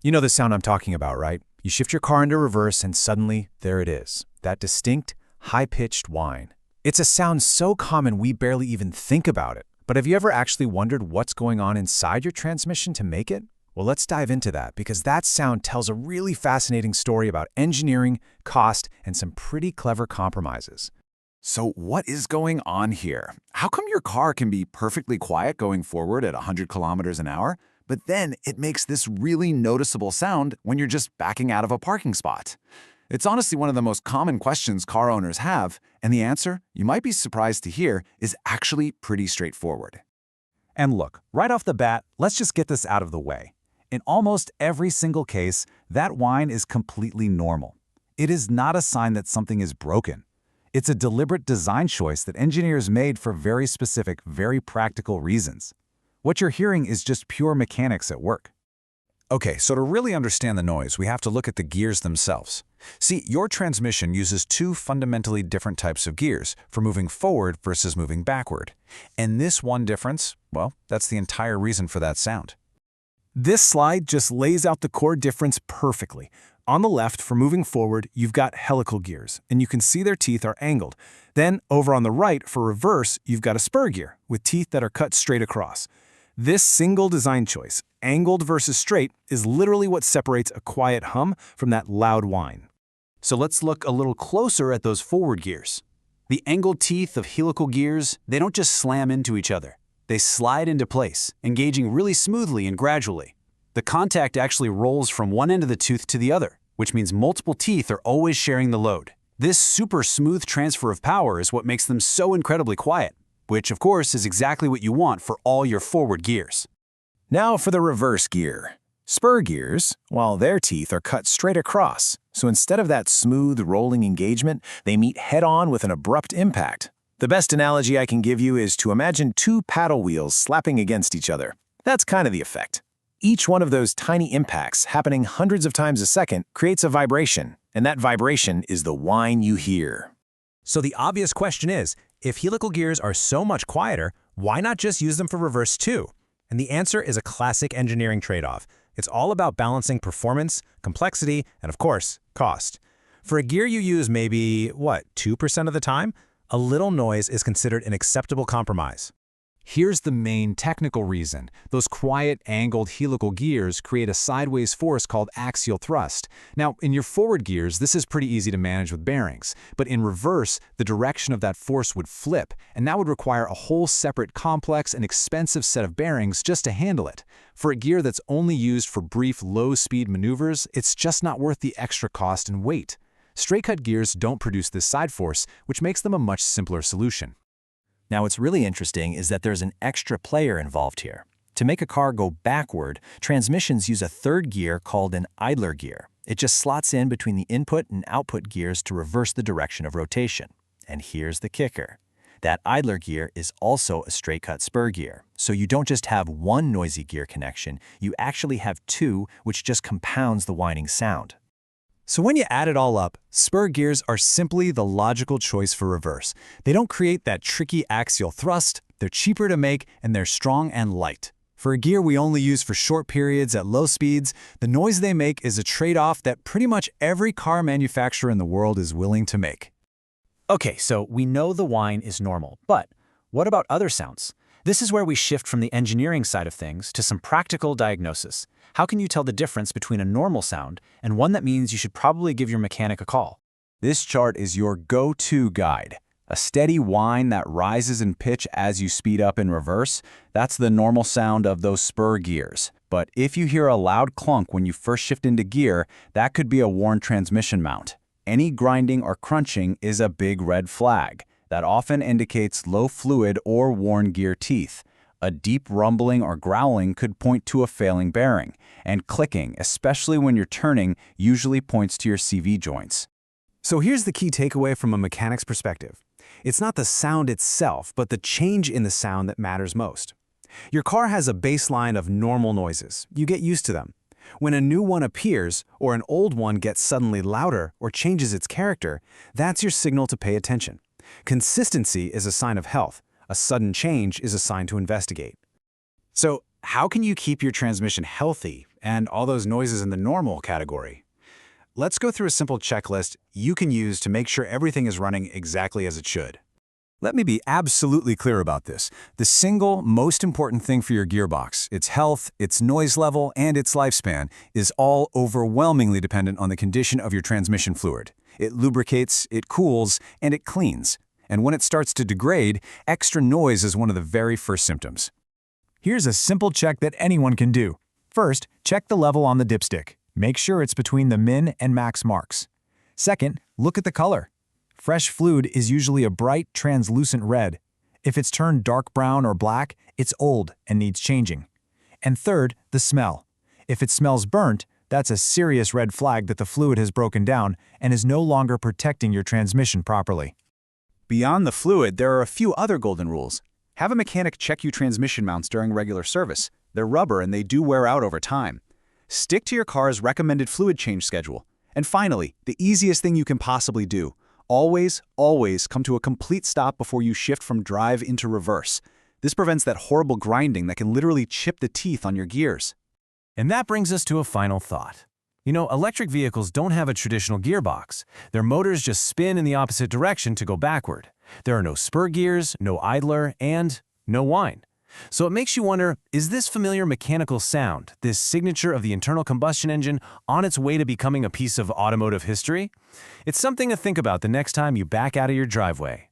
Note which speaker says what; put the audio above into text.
Speaker 1: You know the sound I'm talking about, right? You shift your car into reverse and suddenly, there it is. That distinct, high-pitched whine. It's a sound so common we barely even think about it. But have you ever actually wondered what's going on inside your transmission to make it? Well, let's dive into that because that sound tells a really fascinating story about engineering, cost, and some pretty clever compromises.
Speaker 2: So what is going on here? How come your car can be perfectly quiet going forward at 100 kilometers an hour, but then it makes this really noticeable sound when you're just backing out of a parking spot? It's honestly one of the most common questions car owners have, and the answer, you might be surprised to hear, is actually pretty straightforward.
Speaker 3: And look, right off the bat, let's just get this out of the way. In almost every single case, that whine is completely normal. It is not a sign that something is broken. It's a deliberate design choice that engineers made for very specific, very practical reasons. What you're hearing is just pure mechanics at work.
Speaker 4: Okay, so to really understand the noise, we have to look at the gears themselves. See, your transmission uses two fundamentally different types of gears for moving forward versus moving backward. And this one difference, well, that's the entire reason for that sound.
Speaker 1: This slide just lays out the core difference perfectly. On the left, for moving forward, you've got helical gears, and you can see their teeth are angled. Then, over on the right, for reverse, you've got a spur gear, with teeth that are cut straight across. This single design choice, angled versus straight, is literally what separates a quiet hum from that loud whine.
Speaker 3: So let's look a little closer at those forward gears. The angled teeth of helical gears, they don't just slam into each other. They slide into place, engaging really smoothly and gradually. The contact actually rolls from one end of the tooth to the other, which means multiple teeth are always sharing the load. This super smooth transfer of power is what makes them so incredibly quiet, which of course is exactly what you want for all your forward gears.
Speaker 1: Now for the reverse gear. Spur gears, while their teeth are cut straight across, so instead of that smooth rolling engagement, they meet head-on with an abrupt impact. The best analogy I can give you is to imagine two paddle wheels slapping against each other. That's kind of the effect. Each one of those tiny impacts, happening hundreds of times a second, creates a vibration, and that vibration is the whine you hear.
Speaker 5: So the obvious question is, if helical gears are so much quieter, why not just use them for reverse too? And the answer is a classic engineering trade-off. It's all about balancing performance, complexity, and of course, cost. For a gear you use maybe, 2% of the time? A little noise is considered an acceptable compromise.
Speaker 4: Here's the main technical reason. Those quiet, angled helical gears create a sideways force called axial thrust. Now, in your forward gears, this is pretty easy to manage with bearings, but in reverse, the direction of that force would flip, and that would require a whole separate complex and expensive set of bearings just to handle it. For a gear that's only used for brief, low-speed maneuvers, it's just not worth the extra cost and weight. Straight-cut gears don't produce this side force, which makes them a much simpler solution.
Speaker 6: Now, what's really interesting is that there's an extra player involved here. To make a car go backward, transmissions use a third gear called an idler gear. It just slots in between the input and output gears to reverse the direction of rotation. And here's the kicker. That idler gear is also a straight-cut spur gear. So you don't just have one noisy gear connection, you actually have two, which just compounds the whining sound.
Speaker 3: So when you add it all up, spur gears are simply the logical choice for reverse. They don't create that tricky axial thrust, they're cheaper to make, and they're strong and light. For a gear we only use for short periods at low speeds, the noise they make is a trade-off that pretty much every car manufacturer in the world is willing to make.
Speaker 5: Okay, so we know the whine is normal, but what about other sounds? This is where we shift from the engineering side of things to some practical diagnosis. How can you tell the difference between a normal sound and one that means you should probably give your mechanic a call?
Speaker 3: This chart is your go-to guide. A steady whine that rises in pitch as you speed up in reverse, that's the normal sound of those spur gears. But if you hear a loud clunk when you first shift into gear, that could be a worn transmission mount. Any grinding or crunching is a big red flag. That often indicates low fluid or worn gear teeth. A deep rumbling or growling could point to a failing bearing, and clicking, especially when you're turning, usually points to your CV joints. So here's the key takeaway from a mechanic's perspective. It's not the sound itself, but the change in the sound that matters most. Your car has a baseline of normal noises. You get used to them. When a new one appears, or an old one gets suddenly louder or changes its character, that's your signal to pay attention. Consistency is a sign of health. A sudden change is a sign to investigate. So, how can you keep your transmission healthy and all those noises in the normal category. Let's go through a simple checklist you can use to make sure everything is running exactly as it should. Let me be absolutely clear about this. The single most important thing for your gearbox, its health, its noise level, and its lifespan, is all overwhelmingly dependent on the condition of your transmission fluid. It lubricates, it cools, and it cleans. And when it starts to degrade, extra noise is one of the very first symptoms.
Speaker 1: Here's a simple check that anyone can do. First, check the level on the dipstick. Make sure it's between the min and max marks. Second, look at the color. Fresh fluid is usually a bright, translucent red. If it's turned dark brown or black, it's old and needs changing. And third, the smell. If it smells burnt, that's a serious red flag that the fluid has broken down and is no longer protecting your transmission properly.
Speaker 3: Beyond the fluid, there are a few other golden rules. Have a mechanic check your transmission mounts during regular service. They're rubber and they do wear out over time. Stick to your car's recommended fluid change schedule. And finally, the easiest thing you can possibly do. Always, always come to a complete stop before you shift from drive into reverse. This prevents that horrible grinding that can literally chip the teeth on your gears.
Speaker 5: And that brings us to a final thought. You know, electric vehicles don't have a traditional gearbox. Their motors just spin in the opposite direction to go backward. There are no spur gears, no idler, and no whine. So it makes you wonder, is this familiar mechanical sound, this signature of the internal combustion engine, on its way to becoming a piece of automotive history? It's something to think about the next time you back out of your driveway.